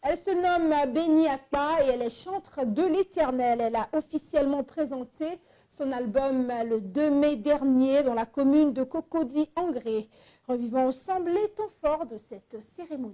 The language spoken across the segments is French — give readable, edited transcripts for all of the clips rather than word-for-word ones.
Elle se nomme Béni Akpa et elle est chantre de l'Éternel. Elle a officiellement présenté son album le 2 mai dernier dans la commune de Cocody-Angré. Revivons ensemble les temps forts de cette cérémonie.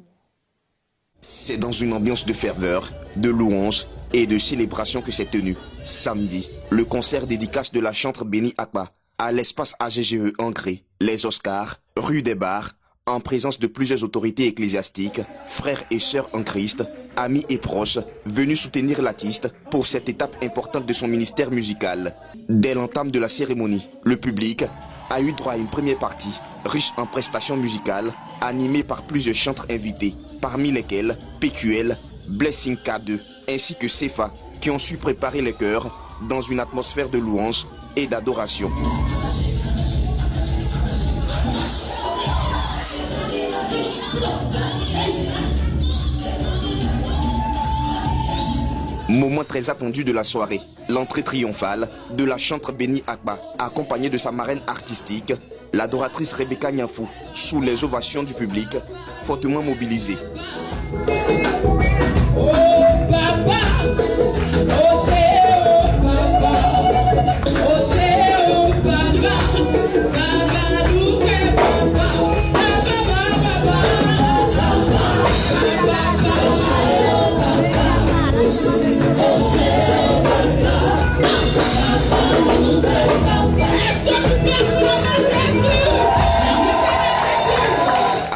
C'est dans une ambiance de ferveur, de louange et de célébration que s'est tenu samedi le concert dédicace de la chantre Béni Akpa à l'espace AGGE Angré, les Oscars, rue des Bars, en présence de plusieurs autorités ecclésiastiques, frères et sœurs en Christ, amis et proches, venus soutenir l'artiste pour cette étape importante de son ministère musical. Dès l'entame de la cérémonie, le public a eu droit à une première partie, riche en prestations musicales, animée par plusieurs chantres invités, parmi lesquels PQL, Blessing K2, ainsi que Sefa, qui ont su préparer les chœurs dans une atmosphère de louange et d'adoration. Moment très attendu de la soirée, l'entrée triomphale de la chantre Béni Akpa, accompagnée de sa marraine artistique, l'adoratrice Rebecca Niafou, sous les ovations du public, fortement mobilisée. Oh papa, oh c'est oh papa, oh c'est oh papa, papa louke papa,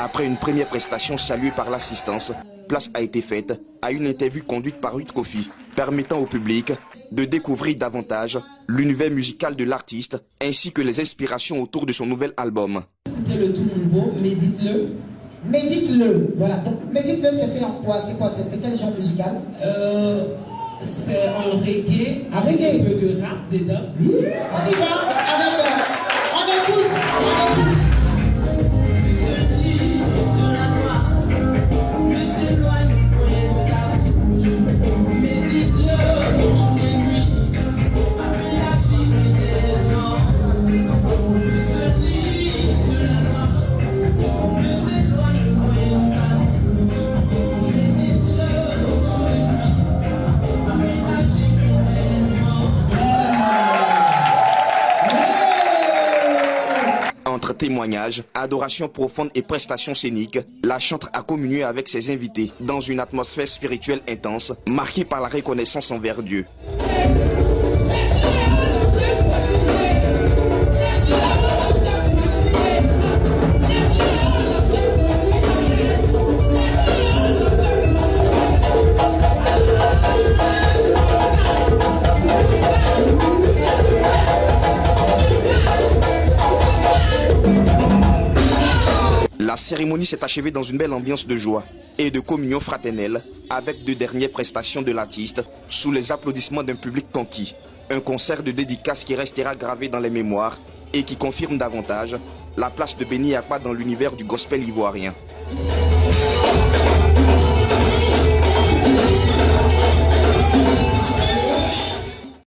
Après une première prestation saluée par l'assistance, place a été faite à une interview conduite par Ruth Kofi, permettant au public de découvrir davantage l'univers musical de l'artiste ainsi que les inspirations autour de son nouvel album. Écoutez le tout nouveau, médite-le. Médite-le, voilà. Donc, médite-le, c'est fait en quoi? C'est quoi? C'est quel genre musical? C'est un reggae, Un reggae. un peu de rap dedans. On y va, avec, on écoute, on écoute. Entre témoignages, adoration profonde et prestations scéniques, la chantre a communié avec ses invités dans une atmosphère spirituelle intense, marquée par la reconnaissance envers Dieu. La cérémonie s'est achevée dans une belle ambiance de joie et de communion fraternelle avec deux dernières prestations de l'artiste sous les applaudissements d'un public conquis. Un concert de dédicace qui restera gravé dans les mémoires et qui confirme davantage la place de Béni Akpa dans l'univers du gospel ivoirien.